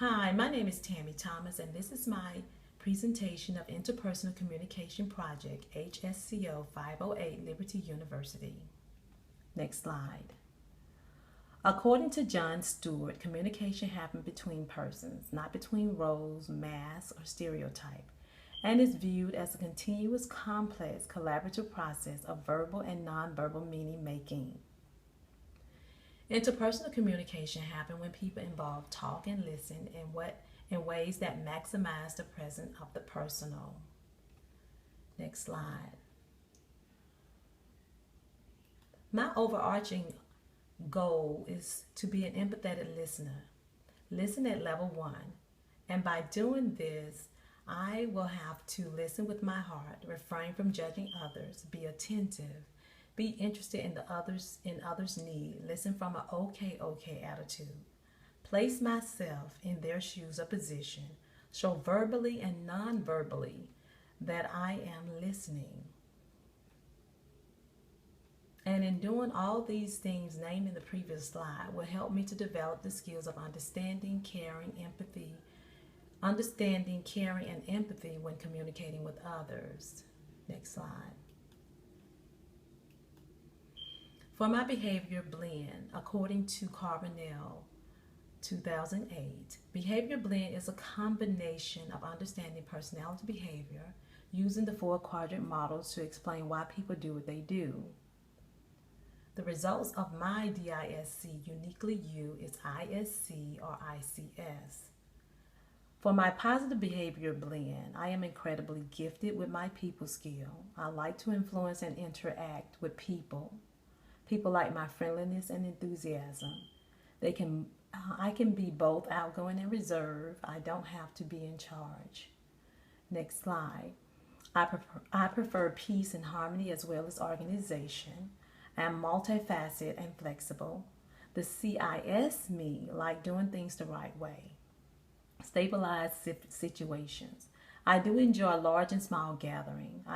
Hi, my name is Tami Thomas, and this is my presentation of Interpersonal Communication Project, HSCO 508, Liberty University. Next slide. According to John Stewart, communication happens between persons, not between roles, mass, or stereotype, and is viewed as a continuous, complex, collaborative process of verbal and nonverbal meaning making. Interpersonal communication happens when people involved talk and listen in ways that maximize the presence of the personal. Next slide. My overarching goal is to be an empathetic listener. Listen at level 1. And by doing this, I will have to listen with my heart, refrain from judging others, be attentive, be interested in others' need, listen from an okay attitude, place myself in their shoes or position, show verbally and non-verbally that I am listening. And in doing all these things named in the previous slide will help me to develop the skills of understanding, caring, and empathy when communicating with others. Next slide. For my behavior blend, according to Carbonell 2008, behavior blend is a combination of understanding personality behavior using the 4-quadrant models to explain why people do what they do. The results of my DISC uniquely you is ISC or ICS. For my positive behavior blend, I am incredibly gifted with my people skill. I like to influence and interact with people. People like my friendliness and enthusiasm. I can be both outgoing and reserved. I don't have to be in charge. Next slide. I prefer peace and harmony as well as organization. I am multifaceted and flexible. The CIS me like doing things the right way. Stabilize situations. I do enjoy large and small gatherings.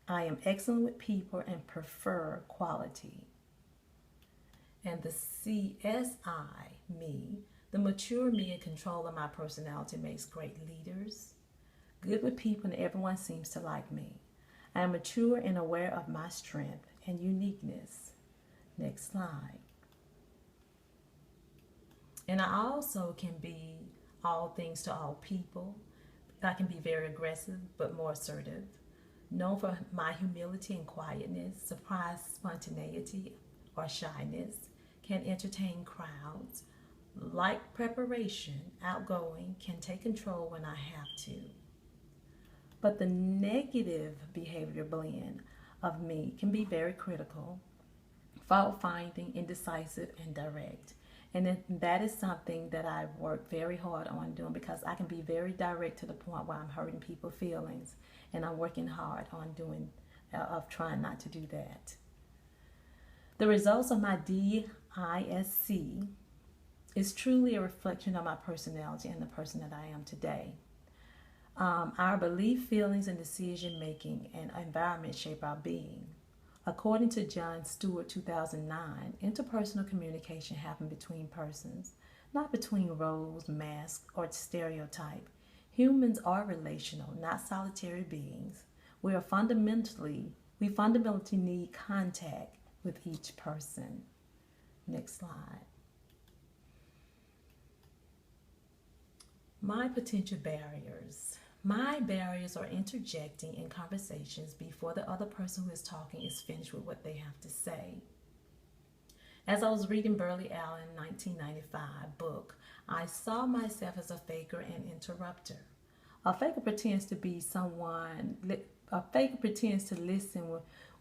I am excellent with people and prefer quality. And the CSI me, the mature me in control of my personality, makes great leaders. Good with people and everyone seems to like me. I am mature and aware of my strength and uniqueness. Next slide. And I also can be all things to all people. I can be very aggressive but more assertive. Known for my humility and quietness, surprise spontaneity or shyness, can entertain crowds, like preparation, outgoing, can take control when I have to. But the negative behavior blend of me can be very critical, fault-finding, indecisive, and direct. And that is something that I work very hard on doing because I can be very direct to the point where I'm hurting people's feelings. And I'm working hard on trying not to do that. The results of my DISC is truly a reflection of my personality and the person that I am today. Our belief, feelings, and decision making and environment shape our being. According to John Stewart 2009, interpersonal communication happens between persons, not between roles, masks, or stereotype. Humans are relational, not solitary beings. We fundamentally need contact with each person. Next slide. My potential barriers. My barriers are interjecting in conversations before the other person who is talking is finished with what they have to say. As I was reading Burley Allen's 1995 book, I saw myself as a faker and interrupter. A faker pretends to listen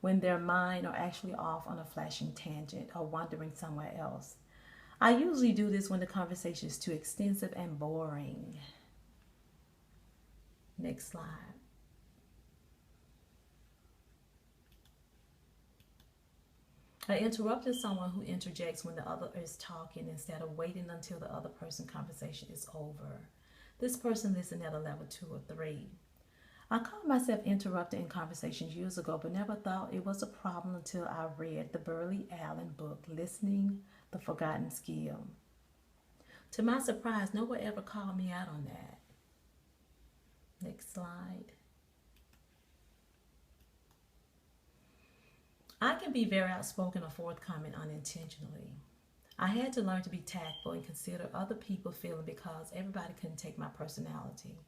when their mind are actually off on a flashing tangent or wandering somewhere else. I usually do this when the conversation is too extensive and boring. Next slide. I interrupted someone who interjects when the other is talking instead of waiting until the other person's conversation is over. This person listened at a level 2 or 3. I caught myself interrupting in conversations years ago, but never thought it was a problem until I read the Burley Allen book, Listening, the Forgotten Skill. To my surprise, no one ever called me out on that. Next slide. I can be very outspoken or forthcoming unintentionally. I had to learn to be tactful and consider other people's feelings because everybody couldn't take my personality.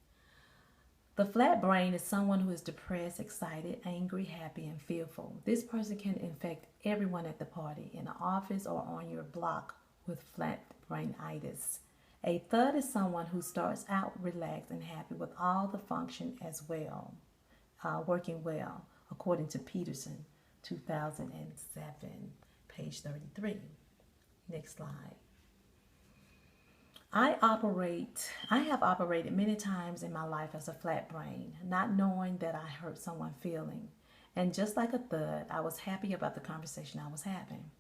The flat brain is someone who is depressed, excited, angry, happy, and fearful. This person can infect everyone at the party, in the office, or on your block with flat brainitis. A third is someone who starts out relaxed and happy with all the function as well, working well, according to Peterson, 2007, page 33. Next slide. I have operated many times in my life as a flat brain, not knowing that I hurt someone feeling. And just like a thud, I was happy about the conversation I was having.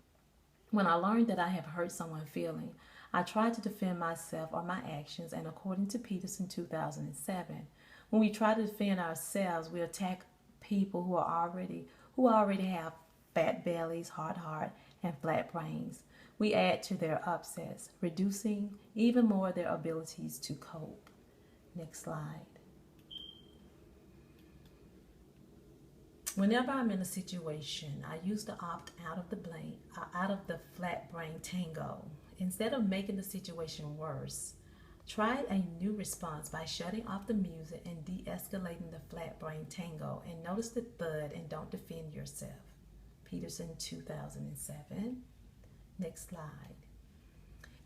When I learned that I have hurt someone feeling, I tried to defend myself or my actions, and according to Peterson 2007, when we try to defend ourselves, we attack people who already have fat bellies, hard heart, and flat brains. We add to their upsets, reducing even more their abilities to cope. Next slide. Whenever I'm in a situation, I used to opt out of the flat brain tango. Instead of making the situation worse, try a new response by shutting off the music and de-escalating the flat brain tango, and notice the thud and don't defend yourself. Peterson 2007. Next slide.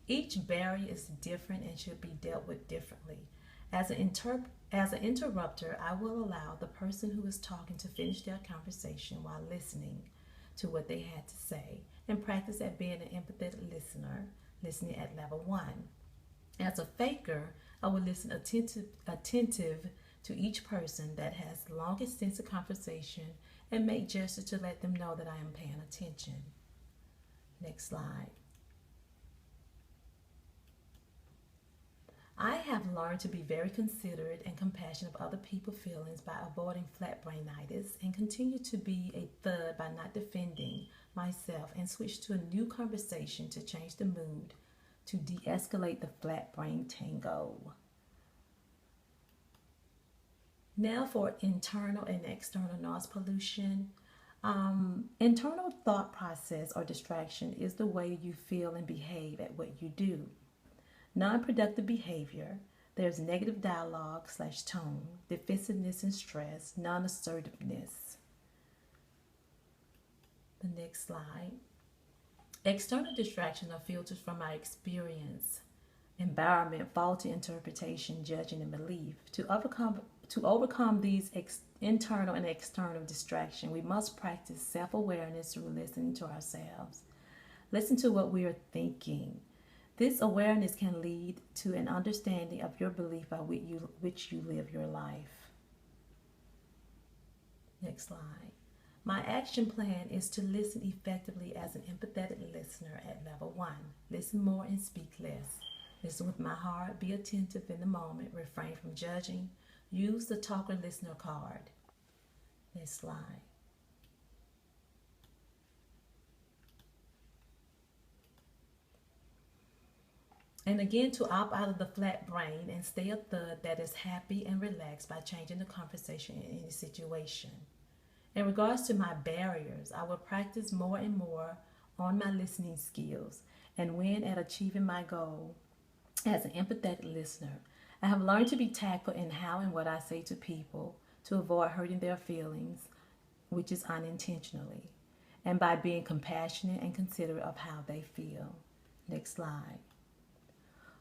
Each barrier is different and should be dealt with differently. As an interrupter, I will allow the person who is talking to finish their conversation while listening to what they had to say, and practice at being an empathetic listener, listening at level 1. As a faker, I will listen attentive to each person that has long extensive conversation and make gestures to let them know that I am paying attention. Next slide. I have learned to be very considerate and compassionate of other people's feelings by avoiding flat brainitis, and continue to be a thud by not defending myself, and switch to a new conversation to change the mood to de-escalate the flat brain tango. Now for internal and external noise pollution. Internal thought process or distraction is the way you feel and behave at what you do. Non-productive behavior, there's negative dialogue / tone, defensiveness and stress, non-assertiveness. The next slide. External distractions are filters from our experience, environment, faulty interpretation, judging, and belief. To overcome these internal and external distraction, we must practice self-awareness through listening to ourselves. Listen to what we are thinking. This awareness can lead to an understanding of your belief by which you live your life. Next slide. My action plan is to listen effectively as an empathetic listener at level 1. Listen more and speak less. Listen with my heart, be attentive in the moment, refrain from judging. Use the talker-listener card. Next slide. And again, to opt out of the flat brain and stay a thud that is happy and relaxed by changing the conversation in any situation. In regards to my barriers, I will practice more and more on my listening skills and win at achieving my goal as an empathetic listener. I have learned to be tactful in how and what I say to people to avoid hurting their feelings, which is unintentionally, and by being compassionate and considerate of how they feel. Next slide.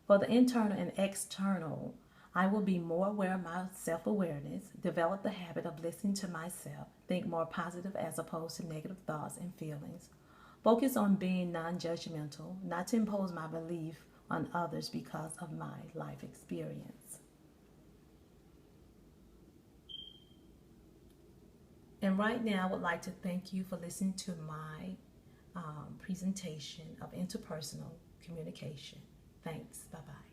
For the internal and external, I will be more aware of my self-awareness, develop the habit of listening to myself, think more positive as opposed to negative thoughts and feelings, focus on being non-judgmental, not to impose my belief on others because of my life experience. And right now, I would like to thank you for listening to my presentation of interpersonal communication. Thanks. Bye-bye.